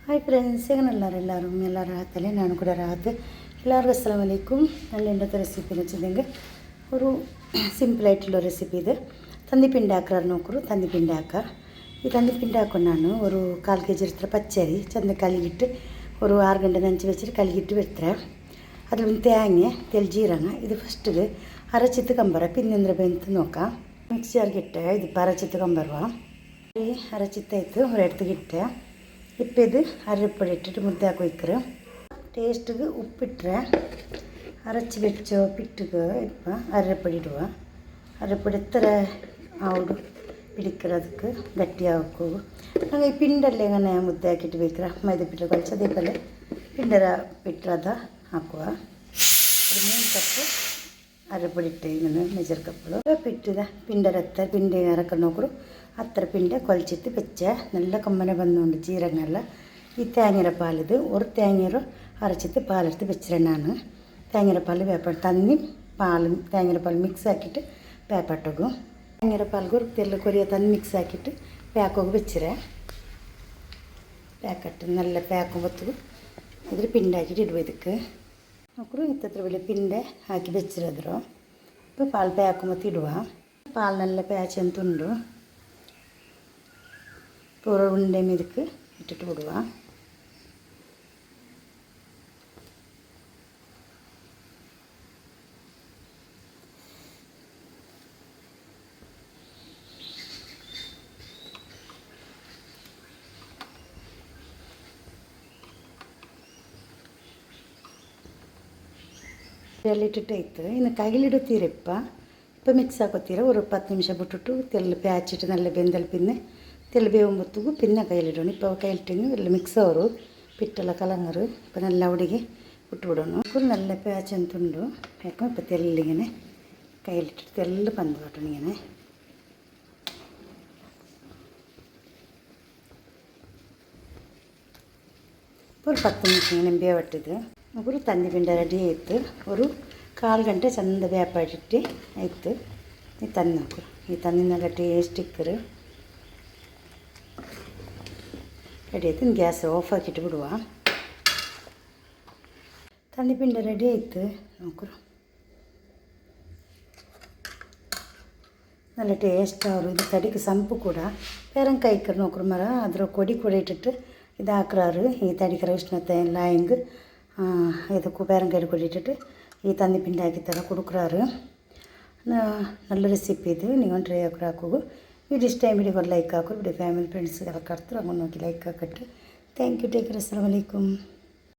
Hi friends, ಹೇಗನಲ್ಲಾರು ಎಲ್ಲರೂ ರಾಹತ್ತಲ್ಲೇ, ನಾನು ಕೂಡ ರಾಹತ್. ಎಲ್ಲರಿಗೂ ಅಸ್ಸಲಾಮು ಅಲೈಕುಮ್. ನಾನು ಎಂಡತ್ತ ರೆಸಿಪಿ ನಚ್ಚಿದಂಗೆ ഒരു സിമ്പിളായിട്ടുള്ള റെസിപ്പി. ഇത് തന്നിപ്പിണ്ടി ആക്കാറ് നോക്കൂ. തന്നിപ്പിണ്ടി ആക്കുക. ഈ തന്നിപ്പിണ്ടി ആക്കുന്നതാണ് ഒരു 1/4 kg എടുത്ത പച്ചരി ചെന്ന കഴുകിയിട്ട് ഒരു 6 ಗಂಟೆ ನೆಂಚಿ വെച്ചിട്ട് കഴുകിയിട്ട് വെಡ್ತಾರೆ. അതിൽ തേങ്ങ തെൽജീരങ്ങ ഇത് ഫസ്റ്റിൽ അരച്ചിട്ട് കമ്പറ പിന്നെ എന്തൊരു ബെന്ത് നോക്കാം. മിക്സി ജാറിക്കിട്ട് ഇതിപ്പോൾ അരച്ചിട്ട് കമ്പറുക. ഈ അരച്ചിട്ടായിട്ട് ഒരിടത്തേക്കിട്ട് ഇപ്പം ഇത് അരപ്പൊടി ഇട്ടിട്ട് മുദ്ദാക്കി വയ്ക്കുക. ടേസ്റ്റിಗೆ ഉപ്പിട്ടರೆ അരച്ച് വെച്ചോ പിട്ടുക. ഇപ്പം അരപ്പൊടി ഇടുക. അരപ്പൊടി എത്ര ആവോട് പിടിக்கிறದಕ್ಕೆ ಗಟ್ಟಿಯಾಗಬೇಕು. ನಂಗೆ ಈ ಪಿಂಡಲ್ಲೇ ಇങ്ങനെ ಮುದ್ದಾಕಿಟ್ಟು ಬೇಕ್ರ ಮೈದಾ ಕೊಲ್ಚ ಅದೇಪಲ್ಲೆ ಪಿಂಡರ ಬಿಟ್ಟರದ ಹಾಕುವ. 3 ಕಪ್ അരപ്പൊടി ഇട്ട് ഇങ്ങനെ മെജർ കപ്പുകൾ പിട്ടിത പിണ്ടരത്ത പിണ്ടി ഇറക്കാൻ നോക്കൂ. അത്ര പിണ്ട കൊലച്ചിട്ട് വെച്ച നല്ല കമ്മന വന്നുകൊണ്ട് ജീരകല്ല ഈ തേങ്ങരപ്പാലിത് ഒരു തേങ്ങ അരച്ചിട്ട് പാലെടുത്ത് വെച്ചിട്ടാണ് തേങ്ങരപ്പാൽ വേപ്പാട്ട് തന്നി പാലും തേങ്ങരപ്പാൽ മിക്സ് ആക്കിയിട്ട് വേപ്പാട്ടോക്കും. തേങ്ങരപ്പാൽക്ക് ഒരു തെല്ല് കൊറിയ തന്നി മിക്സ് ആക്കിയിട്ട് പാക്കൊക്കെ വെച്ചിരേ. പാക്കട്ട് നല്ല പാക്കുമ്പത്തും ഇതിൽ പിണ്ടാക്കിയിട്ട് ഇടുക. ಇದಕ್ಕೆ നോക്കൂ. ഇത്ര വലിയ പിണ്ട ಹಾಕಿ വെച്ചിരോ. ഇപ്പോൾ പാൽ പാക്കുമ്പത്ത് ഇടുക. പാൽ നല്ല പാച്ചെന്തുണ്ടു ഇപ്പോൾ ഉരുണ്ട ഇതിക്ക് ഇട്ടിട്ട് വിടുക. ಇಟ್ಟಿಟ್ಟೈತೆ ಇನ್ನು ಕೈಲಿಡುತ್ತೀರಪ್ಪ. ಇപ്പം ಮಿಕ್ಸ್ ಹಾಕೋತೀರ ഒരു 10 ನಿಮಿಷ ಬಿಟ್ಬಿಟ್ಟು ತೆಲ್ಲು ಪ್ಯಾಚಿಟ್ಟು നല്ല ಬೆಂದಲ್ പിന്നെ ತೆಲ್ಲು ಬೇവുമ്പತ್ತೂ പിന്നെ കയ്യിലിടണം. ഇപ്പോൾ കയ്യിലിട്ടെങ്കിൽ ಎಲ್ಲ ಮಿಕ್ಸ್ ಅವರು പിಟ್ಟೆಲ್ಲ ಕಲಂಗರು ഇപ്പം നല്ല ಹುಡುಗಿ ಬಿಟ್ಬಿಡೋಣ. നല്ല ಪ್ಯಾಚ್ ಅಂತುಂಡು ಯಾಕಂದ್ರೆ ಇപ്പം ತೆಲ್ಲಿങ്ങനെ കയ്യിലിട്ടിട്ട് തെല്ല് പന്ത് കാട്ടണം. ഇങ്ങനെ ഇപ്പോൾ ഒരു 10 ನಿಮಿಷ ഇങ്ങനെ ಬೇವಟ್ಟಿದ್ದು ഒരു തന്നിപ്പിണ്ട റെഡി ആയിട്ട് ഒരു 1/4 ಗಂಟೆ ಚಂದ ಬೇಪಾಡಿಟ್ಟು ಆಯಿತು. ಈ ತಂದು ಹಾಕು. ಈ ತಂದಿನ ಟೇಸ್ಟ್ ಇಕ್ಕರು ರೆಡಿ ಆಯ್ತು. ಗ್ಯಾಸ್ ಆಫ್ ಹಾಕಿಟ್ಟು ಬಿಡುವ. ತಂದಿಪಿಂಡ ರೆಡಿ ಆಯಿತು ನೋಕರು. നല്ല ടേസ്റ്റ് ആവും. ഇത് തടിക്ക് ಸಂಪು ಕೂಡ ಬೇರೆ ಕೈಕರು ನೋಕರು ಮರ ಅದರ ಕೊಡಿ ಕೂಡ ಇಟ್ಟಿಟ್ಟು ಇದು ಹಾಕ್ರಾರು. ಈ ತಡಿಕರ ಉಷ್ಣತೆ ಎಲ್ಲ ಹಿಂಗೆ ಇದಕ್ಕೂ ಬೇರೆ ಕೈ ಕೊಡಿ ಇಟ್ಟಿಟ್ಟು ಈ തന്നിപ്പിണ്ടി ಹಾಕಿ ಥರ കൊടുക്കുറാറ്. നല്ല റെസിപ്പി ഇത്. നിങ്ങൾ ട്രൈ ആക്കൂ. വീഡിയോ ഇഷ്ടമായി വീഡിയോ ലൈക്ക് ആക്കും. ഇവിടെ ഫാമിലി ഫ്രണ്ട്സ് ഇറക്കടുത്ത് അങ്ങനെ നോക്കി ലൈക്ക് ആക്കട്ടെ. Thank you. Take care. അസ്സലാമു അലൈക്കും.